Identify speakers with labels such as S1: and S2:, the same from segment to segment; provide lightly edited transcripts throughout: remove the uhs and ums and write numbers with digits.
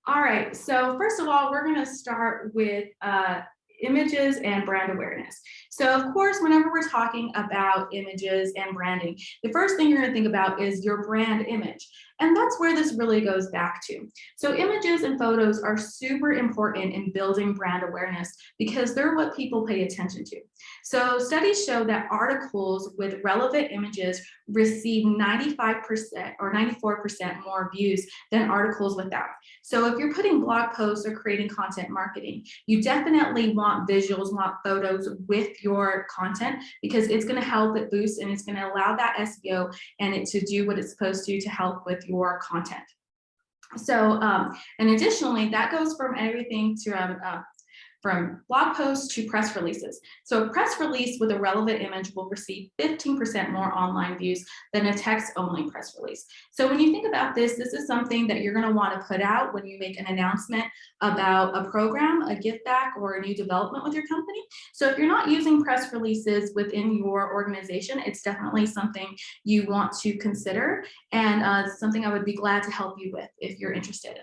S1: All right, so first of all, we're going to start with images and brand awareness. So of course, whenever we're talking about images and branding, the first thing you're going to think about is your brand image. And that's where this really goes back to. So images and photos are super important in building brand awareness because they're what people pay attention to. So studies show that articles with relevant images receive 95% or 94% more views than articles without. So if you're putting blog posts or creating content marketing, you definitely want visuals, want photos with your content because it's going to help it boost and it's going to allow that SEO and it to do what it's supposed to help with your content. So, and additionally, that goes from everything to from blog posts to press releases. So a press release with a relevant image will receive 15% more online views than a text-only press release. So when you think about this, this is something that you're going to want to put out when you make an announcement about a program, a give back, or a new development with your company. So if you're not using press releases within your organization, it's definitely something you want to consider and something I would be glad to help you with if you're interested in.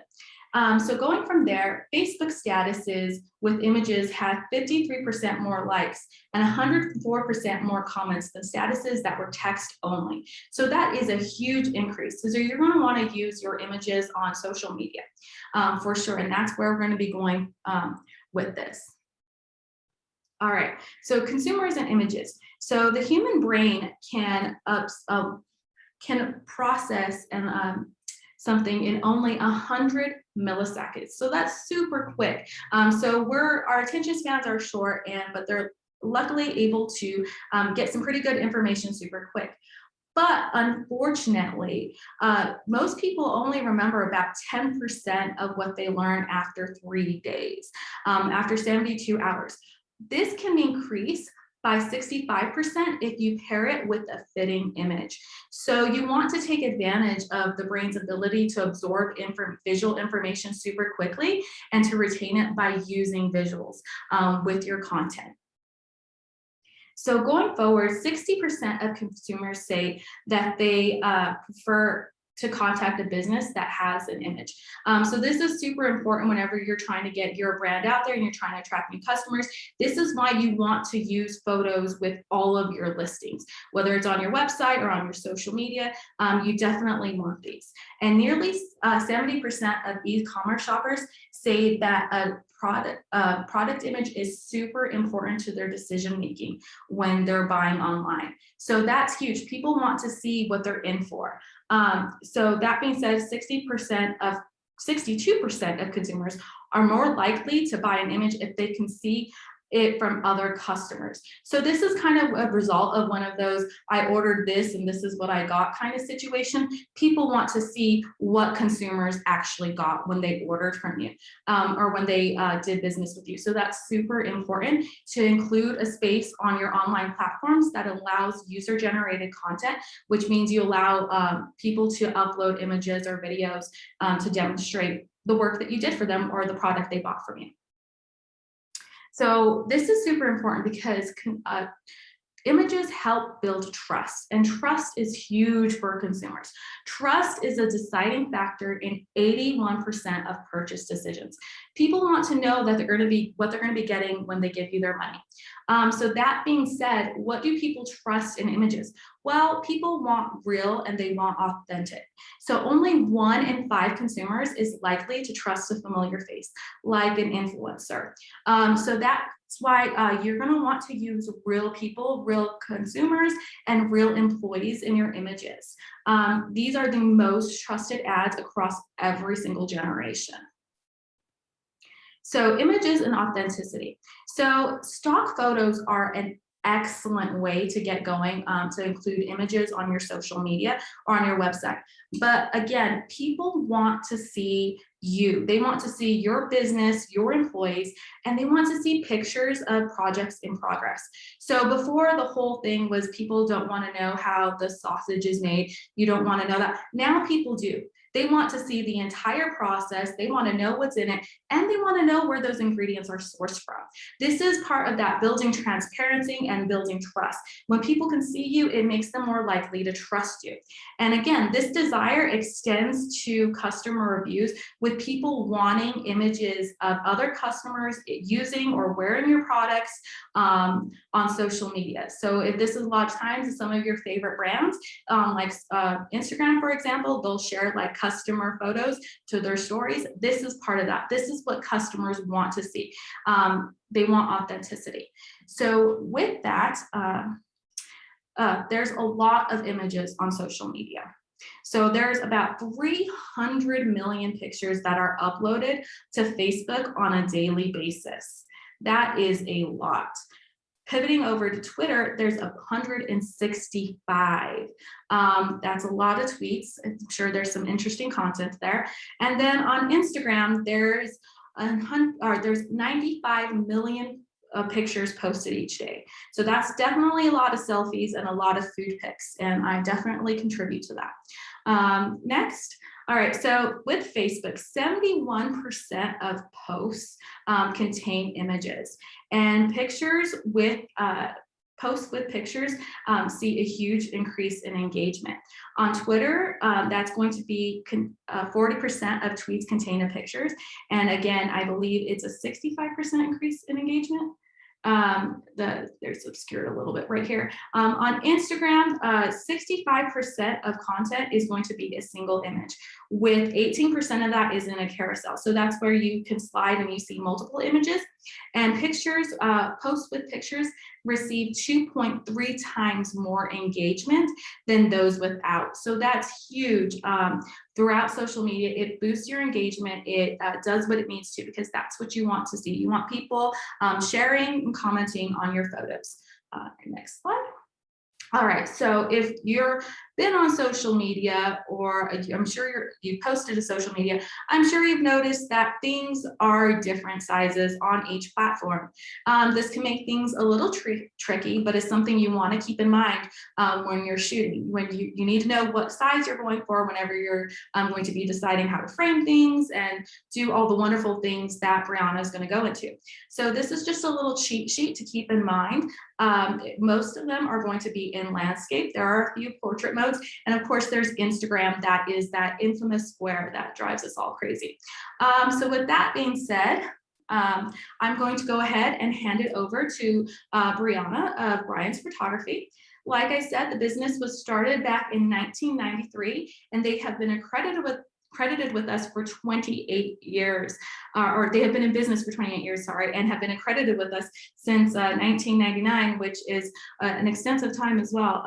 S1: So going from there, Facebook statuses with images had 53% more likes and 104% more comments than statuses that were text only. So that is a huge increase. So you're going to want to use your images on social media for sure. And that's where we're going to be going with this. All right, so consumers and images. So the human brain can process and something in only 100 milliseconds. So that's super quick. So our attention spans are short, but they're luckily able to get some pretty good information super quick. But unfortunately, most people only remember about 10% of what they learn after 3 days, after 72 hours. This can increase by 65% if you pair it with a fitting image. So you want to take advantage of the brain's ability to absorb visual information super quickly and to retain it by using visuals with your content. So going forward, 60% of consumers say that they prefer to contact a business that has an image. So this is super important whenever you're trying to get your brand out there and you're trying to attract new customers. This is why you want to use photos with all of your listings, whether it's on your website or on your social media, you definitely want these. And nearly 70% of e-commerce shoppers say that a product image is super important to their decision making when they're buying online. So that's huge. People want to see what they're in for. So that being said, 62% of consumers are more likely to buy an image if they can see it from other customers. So this is kind of a result of one of those, I ordered this and this is what I got kind of situation. People want to see what consumers actually got when they ordered from you or when they did business with you. So that's super important to include a space on your online platforms that allows user-generated content, which means you allow people to upload images or videos to demonstrate the work that you did for them or the product they bought from you. So this is super important because images help build trust, and trust is huge for consumers. Trust is a deciding factor in 81% of purchase decisions. People want to know that what they're going to be getting when they give you their money. So that being said, what do people trust in images? Well, people want real and they want authentic. So only 1 in 5 consumers is likely to trust a familiar face, like an influencer. So that's why you're going to want to use real people, real consumers, and real employees in your images. These are the most trusted ads across every single generation. So images and authenticity. So stock photos are an excellent way to get going to include images on your social media or on your website. But again, people want to see you. They want to see your business, your employees, and they want to see pictures of projects in progress. So before, the whole thing was people don't want to know how the sausage is made. You don't want to know that. Now people do. They want to see the entire process. They want to know what's in it, and they want to know where those ingredients are sourced from. This is part of that building transparency and building trust. When people can see you, it makes them more likely to trust you. And again, this desire extends to customer reviews, with people wanting images of other customers using or wearing your products on social media. So if this is a lot of times some of your favorite brands, like Instagram, for example, they'll share like customer photos to their stories. This is part of that. This is what customers want to see. They want authenticity. So with that, there's a lot of images on social media. So there's about 300 million pictures that are uploaded to Facebook on a daily basis. That is a lot. Pivoting over to Twitter, there's 165. That's a lot of tweets. I'm sure there's some interesting content there. And then on Instagram, there's 95 million pictures posted each day. So that's definitely a lot of selfies and a lot of food pics, and I definitely contribute to that. Next, all right, so with Facebook, 71% of posts contain images, and pictures with posts with pictures see a huge increase in engagement. On Twitter, that's going to be 40% of tweets contain the pictures. And again, I believe it's a 65% increase in engagement. There's obscured a little bit right here. On Instagram, 65% of content is going to be a single image, with 18% of that is in a carousel. So that's where you can slide and you see multiple images. And pictures, posts with pictures receive 2.3 times more engagement than those without. So that's huge. Throughout social media, it boosts your engagement. It does what it needs to, because that's what you want to see. You want people sharing and commenting on your photos. Next slide. All right, so if you're been on social media, or I'm sure you posted to social media, I'm sure you've noticed that things are different sizes on each platform. This can make things a little tricky, but it's something you want to keep in mind when you're shooting. When you need to know what size you're going for whenever you're going to be deciding how to frame things and do all the wonderful things that Brianna is going to go into. So this is just a little cheat sheet to keep in mind. Most of them are going to be in landscape. There are a few portrait modes, and of course there's Instagram. That is that infamous square that drives us all crazy. So with that being said, I'm going to go ahead and hand it over to Brianna of Brian's Photography. Like I said, the business was started back in 1993, and they have been credited with us for 28 years, or they have been in business for 28 years, sorry, and have been accredited with us since 1999, which is an extensive time as well.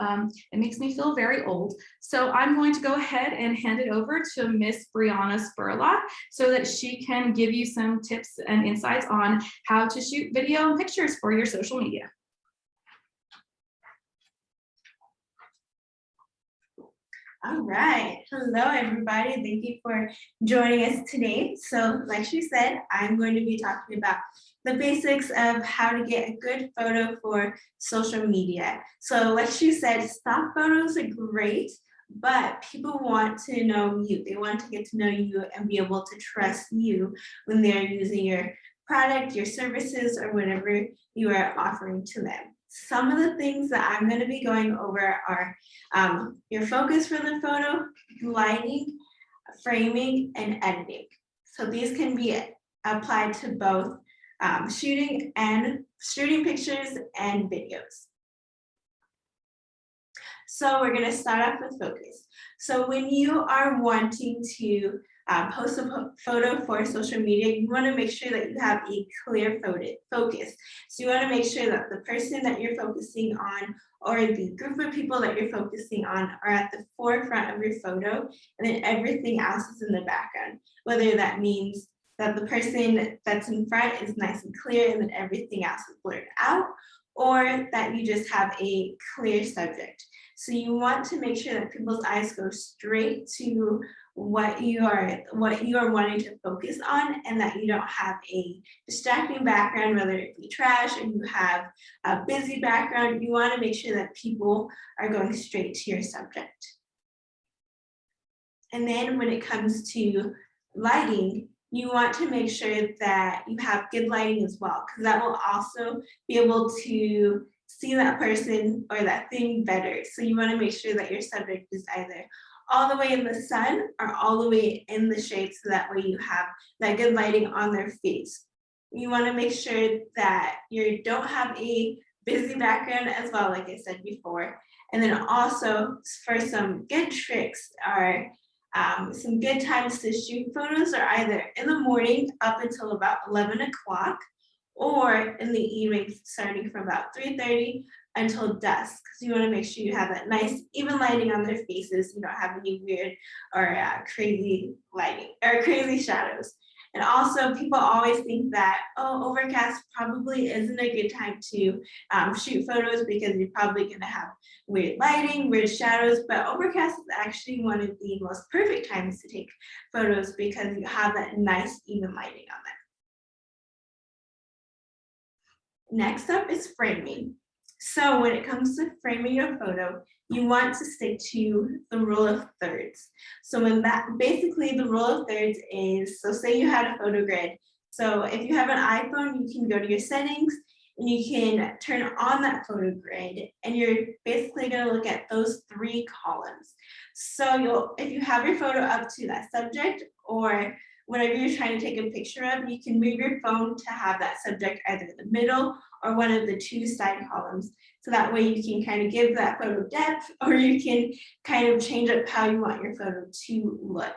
S1: It makes me feel very old. So I'm going to go ahead and hand it over to Miss Brianna Spurlock so that she can give you some tips and insights on how to shoot video and pictures for your social media.
S2: All right. Hello, everybody. Thank you for joining us today. So like she said, I'm going to be talking about the basics of how to get a good photo for social media. So like she said, stock photos are great, but people want to know you. They want to get to know you and be able to trust you when they're using your product, your services, or whatever you are offering to them. Some of the things that I'm going to be going over are your focus for the photo, lighting, framing, and editing. So these can be applied to both shooting pictures and videos. So we're going to start off with focus. So when you are wanting to post a photo for social media, you want to make sure that you have a clear focus. So you want to make sure that the person that you're focusing on, or the group of people that you're focusing on, are at the forefront of your photo, and then everything else is in the background. Whether that means that the person that's in front is nice and clear and then everything else is blurred out, or that you just have a clear subject. So you want to make sure that people's eyes go straight to what you are wanting to focus on, and that you don't have a distracting background, whether it be trash or you have a busy background. You want to make sure that people are going straight to your subject. And then when it comes to lighting, you want to make sure that you have good lighting as well, because that will also be able to see that person or that thing better. So you want to make sure that your subject is either all the way in the sun or all the way in the shade, so that way you have that good lighting on their face. You want to make sure that you don't have a busy background as well, like I said before. And then also for some good tricks are some good times to shoot photos are either in the morning up until about 11 o'clock, or in the evening starting from about 3:30 until dusk, because you want to make sure you have that nice even lighting on their faces. You don't have any weird or crazy lighting or crazy shadows. And also, people always think that, oh, overcast probably isn't a good time to shoot photos because you're probably going to have weird lighting, weird shadows, but overcast is actually one of the most perfect times to take photos because you have that nice even lighting on them. Next up is framing. So when it comes to framing your photo, you want to stick to the rule of thirds. So when that, basically the rule of thirds is, so say you had a photo grid. So if you have an iPhone, you can go to your settings and you can turn on that photo grid, and you're basically going to look at those 3 columns. So if you have your photo up to that subject or whatever you're trying to take a picture of, you can move your phone to have that subject either in the middle or one of the 2 side columns. So that way you can kind of give that photo depth, or you can kind of change up how you want your photo to look.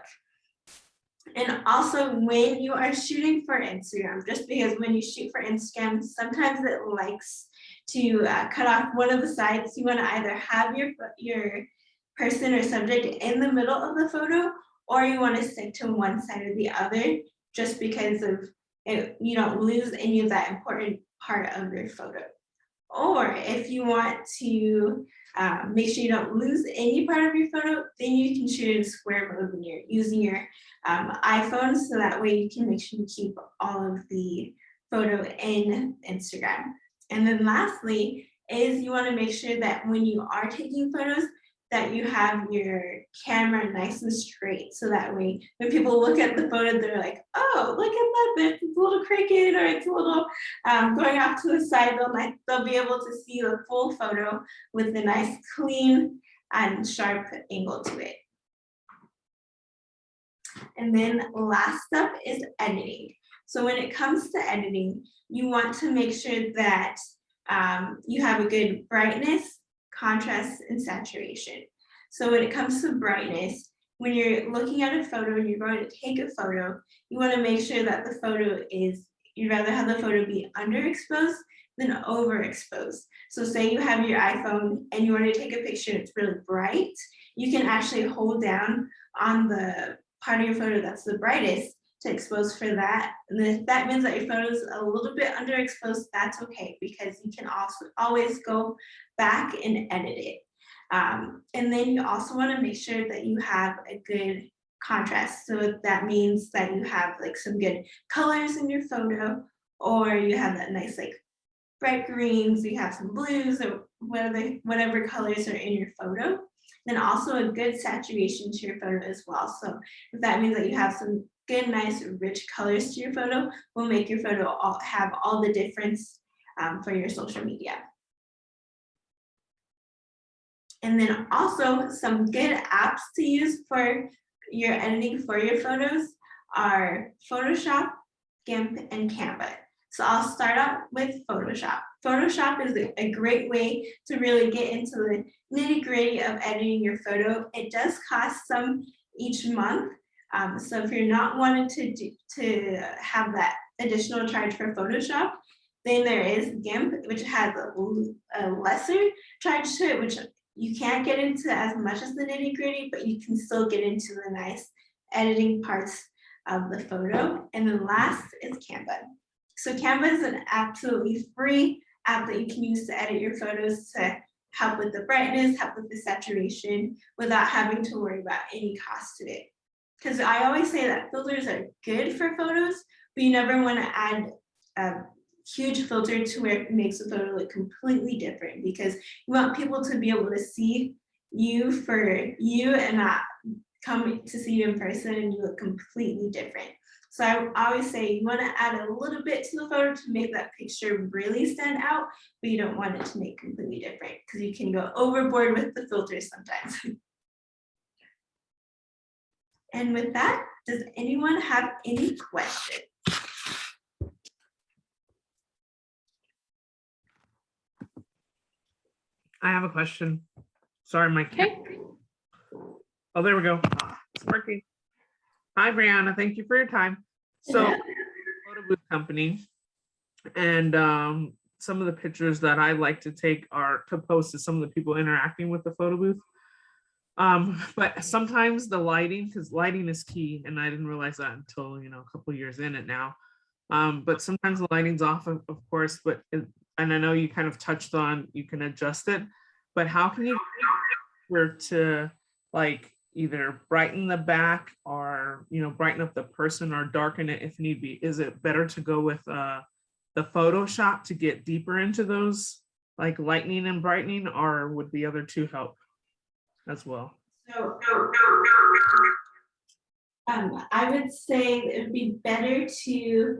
S2: And also when you are shooting for Instagram, just because when you shoot for Instagram, sometimes it likes to cut off one of the sides. You want to either have your person or subject in the middle of the photo, or you want to stick to one side or the other, just because of it, you don't lose any of that important part of your photo. Or if you want to make sure you don't lose any part of your photo, then you can shoot in square mode when you're using your iPhone, so that way you can make sure you keep all of the photo in Instagram. And then lastly is you want to make sure that when you are taking photos, that you have your camera nice and straight, so that way when people look at the photo, they're like, oh, look at that, it's a little crooked, or it's a little going off to the side. They'll be able to see the full photo with a nice clean and sharp angle to it. And then last up is editing. So when it comes to editing, you want to make sure that you have a good brightness, contrast, and saturation. So when it comes to brightness, when you're looking at a photo and you're going to take a photo, you want to make sure that the photo is, you'd rather have the photo be underexposed than overexposed. So say you have your iPhone and you want to take a picture that's really bright, you can actually hold down on the part of your photo that's the brightest to expose for that. And if that means that your photo is a little bit underexposed, that's okay, because you can also always go back and edit it. And then you also want to make sure that you have a good contrast. So that means that you have like some good colors in your photo, or you have that nice like bright greens, you have some blues, or whatever colors are in your photo. Then also a good saturation to your photo as well. So if that means that you have some good, nice, rich colors to your photo, will make your photo have all the difference for your social media. And then also some good apps to use for your editing for your photos are Photoshop, GIMP, and Canva. So I'll start out with Photoshop. Photoshop is a great way to really get into the nitty-gritty of editing your photo. It does cost some each month. So if you're not wanting to have that additional charge for Photoshop, then there is GIMP, which has a lesser charge to it, which you can't get into as much as the nitty-gritty, but you can still get into the nice editing parts of the photo. And then last is Canva. So Canva is an absolutely free app that you can use to edit your photos to help with the brightness, help with the saturation, without having to worry about any cost to it. Because I always say that filters are good for photos, but you never want to add a huge filter to where it makes the photo look completely different, because you want people to be able to see you for you and not come to see you in person and you look completely different. So I always say you want to add a little bit to the photo to make that picture really stand out, but you don't want it to make completely different because you can go overboard with the filters sometimes. And with that, does anyone have any questions?
S3: I have a question. Sorry, my
S1: Okay.
S3: Oh, there we go. It's working. Hi, Brianna. Thank you for your time. So,
S2: Yeah.
S3: photo booth company, and some of the pictures that I like to take are to post to some of the people interacting with the photo booth. But sometimes the lighting, because lighting is key, and I didn't realize that until a couple years in it now. But sometimes the lighting's off, of course, and I know you kind of touched on you can adjust it, but how can you to like either brighten the back or brighten up the person or darken it if need be? Is it better to go with the Photoshop to get deeper into those like lightening and brightening, or would the other two help as well?
S2: So I would say it would be better to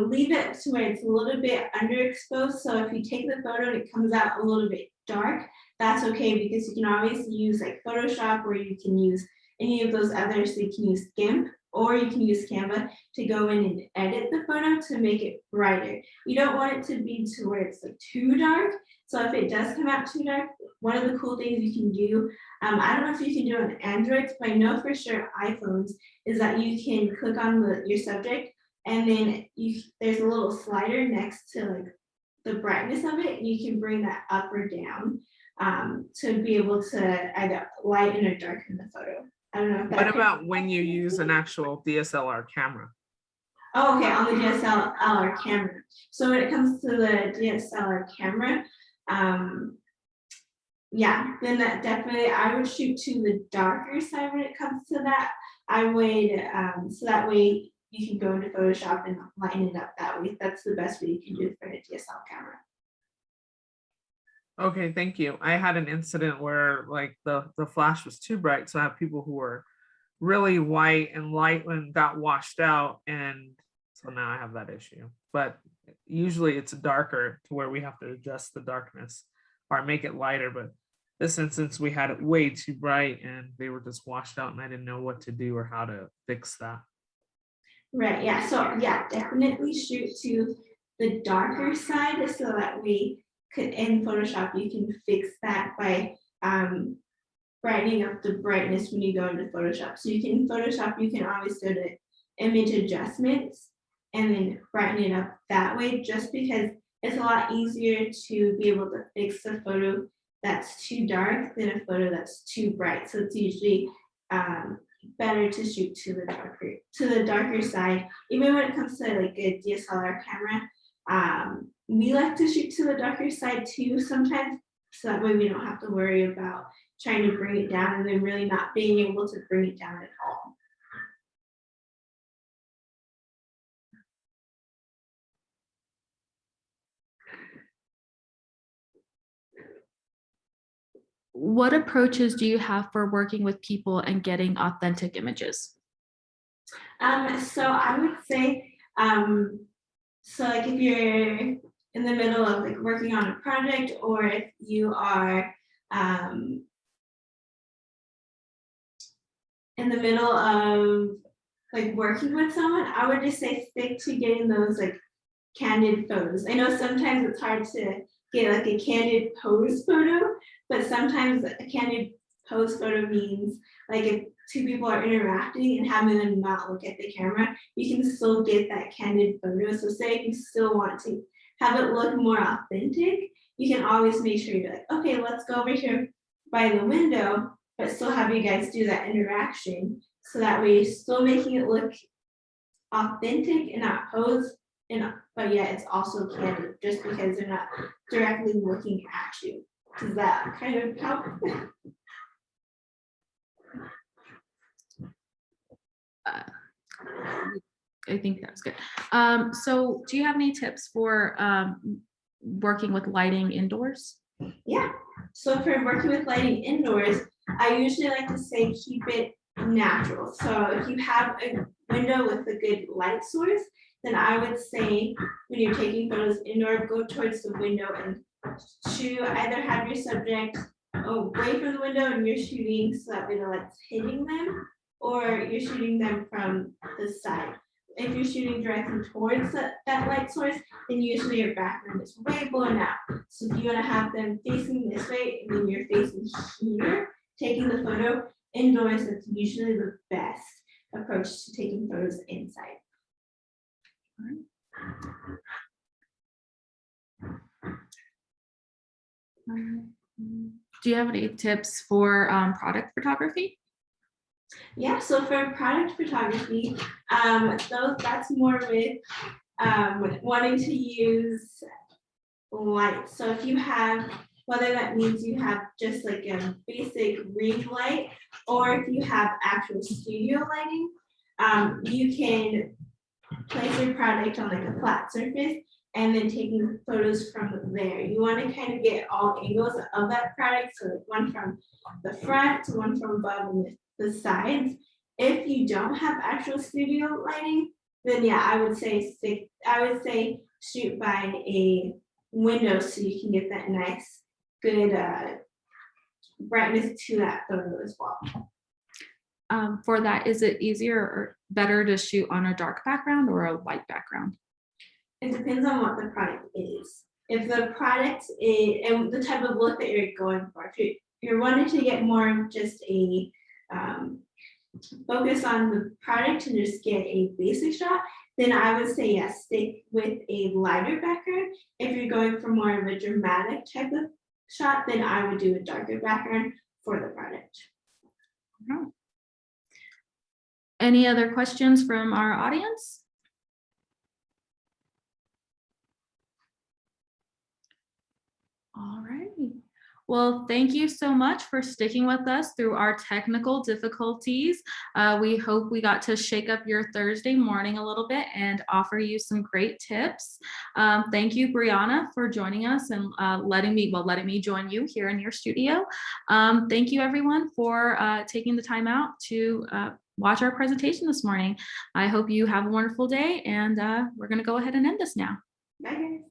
S2: leave it to where it's a little bit underexposed. So if you take the photo and it comes out a little bit dark, that's okay, because you can always use like Photoshop, or you can use any of those others. So you can use GIMP, or you can use Canva to go in and edit the photo to make it brighter. You don't want it to be to where it's like too dark. So if it does come out too dark, one of the cool things you can do, I don't know if you can do it on Androids, but I know for sure iPhones, is that you can click on your subject, and then there's a little slider next to like the brightness of it, and you can bring that up or down to be able to either lighten or darken the photo. I don't know if that.
S3: What about when you use an actual DSLR camera?
S2: Oh, okay, on the DSLR camera. So when it comes to the DSLR camera, yeah, then that definitely I would shoot to the darker side when it comes to that. I would so that way you can go into Photoshop and lighten it up that way. That's the best way you can do it for a DSLR camera.
S3: Okay, thank you. I had an incident where like the flash was too bright, so I have people who were really white and light and got washed out, and so now I have that issue. But usually it's darker to where we have to adjust the darkness or make it lighter. But this instance we had it way too bright and they were just washed out, and I didn't know what to do or how to fix that. Right.
S2: Yeah. So yeah, definitely shoot to the darker side so that we could in Photoshop you can fix that by brightening up the brightness when you go into Photoshop. So you can Photoshop, you can always go to image adjustments and then brighten it up that way, just because it's a lot easier to be able to fix a photo that's too dark than a photo that's too bright. So it's usually better to shoot to the darker side. Even when it comes to like a DSLR camera, we like to shoot to the darker side too sometimes, so that way we don't have to worry about trying to bring it down and then really not being able to bring it down at all.
S1: What approaches do you have for working with people and getting authentic images?
S2: So I would say, so like if you're in the middle of like working on a project, or if you are in the middle of like working with someone, I would just say stick to getting those like candid photos. I know sometimes it's hard to get like a candid pose photo, but sometimes a candid pose photo means like if two people are interacting and having them not look at the camera, you can still get that candid photo. So say if you still want to have it look more authentic, you can always make sure you're like, okay, let's go over here by the window, but still have you guys do that interaction. So that way you're still making it look authentic and not posed, but yet it's also candid, just because they're not directly looking at you. Does that kind of help?
S1: I think that's good. So do you have any tips for working with lighting indoors?
S2: Yeah, so for working with lighting indoors, I usually like to say keep it natural. So if you have a window with a good light source, then I would say when you're taking photos indoor, go towards the window and shoot, either have your subject away from the window and you're shooting so that way the light's hitting them, or you're shooting them from the side. If you're shooting directly towards that light source, then usually your background is way blown out. So if you want to have them facing this way and then you're facing here, taking the photo indoors, that's usually the best approach to taking photos inside.
S1: Do you have any tips for product photography?
S2: Yeah, so for product photography, that's more with wanting to use light. So if you have, whether that means you have just like a basic ring light, or if you have actual studio lighting, you can place your product on like a flat surface and then taking photos from there. You want to kind of get all angles of that product, so one from the front, one from above, and the sides. If you don't have actual studio lighting, then yeah, I would say shoot by a window so you can get that nice, good brightness to that photo as well.
S1: For that, is it easier or better to shoot on a dark background or a white background?
S2: It depends on what the product is. If the product is, and the type of look that you're going for, if you're wanting to get more of just a focus on the product and just get a basic shot, then I would say yes, stick with a lighter background. If you're going for more of a dramatic type of shot, then I would do a darker background for the product.
S1: Any other questions from our audience? All right. Well, thank you so much for sticking with us through our technical difficulties. We hope we got to shake up your Thursday morning a little bit and offer you some great tips. Thank you, Brianna, for joining us and letting me join you here in your studio. Thank you, everyone, for taking the time out to watch our presentation this morning. I hope you have a wonderful day, and we're going to go ahead and end this now.
S2: Bye, guys.